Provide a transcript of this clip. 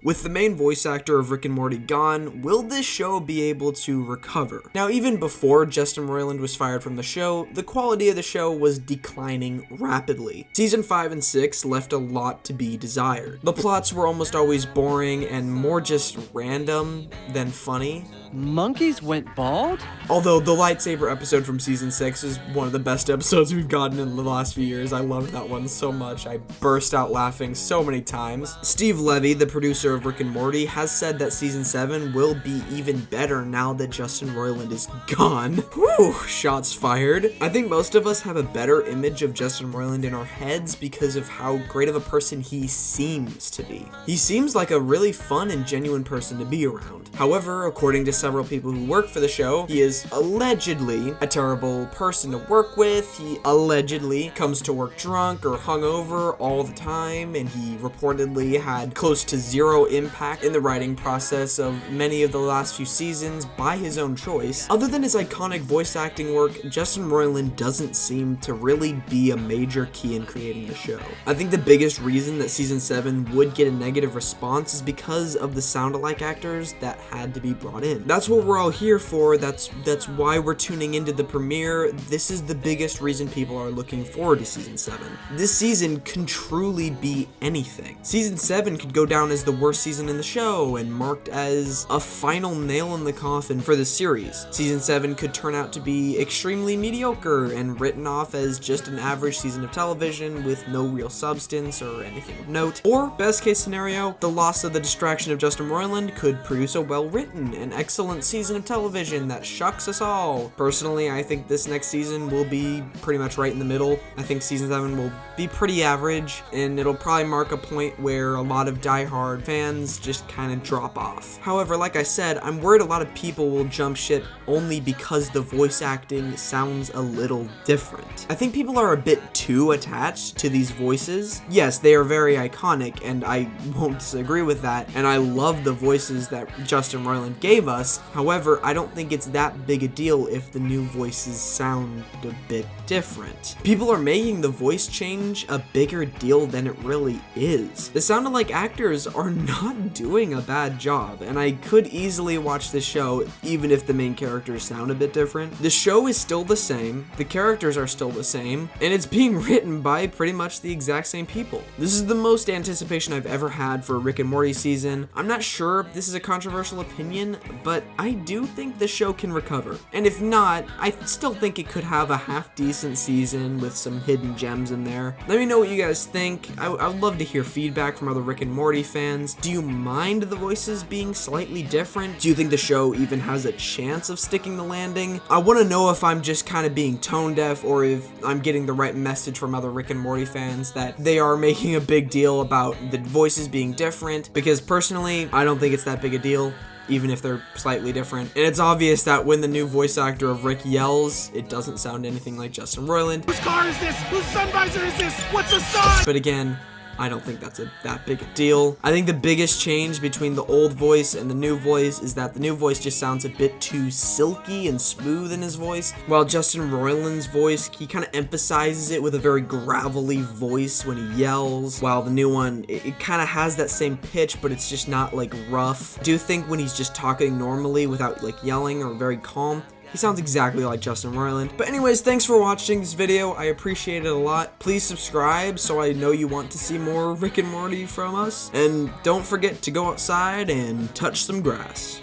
With the main voice actor of Rick and Morty gone, will this show be able to recover? Now, even before Justin Roiland was fired from the show, the quality of the show was declining rapidly. Season 5 and 6 left a lot to be desired. The plots were almost always boring and more just random than funny. Monkeys went bald? Although the lightsaber episode from season 6 is one of the best episodes we've gotten in the last few years. I loved that one so much. I burst out laughing so many times. Steve Levy, the producer of Rick and Morty, has said that season 7 will be even better now that Justin Roiland is gone. Whew, shots fired. I think most of us have a better image of Justin Roiland in our heads because of how great of a person he seems to be. He seems like a really fun and genuine person to be around. However, according to several people who work for the show, he is allegedly a terrible person to work with. He allegedly comes to work drunk or hungover all the time, and he reportedly had close to zero impact in the writing process of many of the last few seasons by his own choice. Other than his iconic voice acting work, Justin Roiland doesn't seem to really be a major key in creating the show. I think the biggest reason that season 7 would get a negative response is because of the sound-alike actors that had to be brought in. That's what we're all here for. That's why we're tuning into the premiere. This is the biggest reason people are looking forward to season 7. This season can truly be anything. Season 7 could go down as the worst season in the show and marked as a final nail in the coffin for the series. Season 7 could turn out to be extremely mediocre and written off as just an average season of television with no real substance or anything of note. Or, best case scenario, the loss of the distraction of Justin Roiland could produce a well-written and excellent season of television that shocks us all. Personally, I think this next season will be pretty much right in the middle. I think season 7 will be pretty average, and it'll probably mark a point where a lot of diehard fans just kind of drop off. However, like I said, I'm worried a lot of people will jump ship only because the voice acting sounds a little different. I think people are a bit too attached to these voices. Yes, they are very iconic, and I won't disagree with that, and I love the voices that Justin Roiland gave us. However, I don't think it's that big a deal if the new voices sound a bit different. People are making the voice change a bigger deal than it really is. The sound-alike actors are not doing a bad job, and I could easily watch this show even if the main characters sound a bit different. The show is still the same, the characters are still the same, and it's being written by pretty much the exact same people. This is the most anticipation I've ever had for a Rick and Morty season. I'm not sure if this is a controversial opinion, but I do think the show can recover. And if not, I still think it could have a half-decent season with some hidden gems in there. Let me know what you guys think. I would love to hear feedback from other Rick and Morty fans. Do you mind the voices being slightly different? Do you think the show even has a chance of sticking the landing? I want to know if I'm just kind of being tone deaf or if I'm getting the right message from other Rick and Morty fans that they are making a big deal about the voices being different, because personally, I don't think it's that big a deal, even if they're slightly different. And it's obvious that when the new voice actor of Rick yells, it doesn't sound anything like Justin Roiland. Whose car is this? Whose sun visor is this? What's a sun? But again, I don't think that's that big a deal. I think the biggest change between the old voice and the new voice is that the new voice just sounds a bit too silky and smooth in his voice, while Justin Roiland's voice, he kind of emphasizes it with a very gravelly voice when he yells, while the new one, it kind of has that same pitch, but it's just not like rough. I do think when he's just talking normally without like yelling or very calm, he sounds exactly like Justin Roiland. But anyways, thanks for watching this video. I appreciate it a lot. Please subscribe so I know you want to see more Rick and Morty from us. And don't forget to go outside and touch some grass.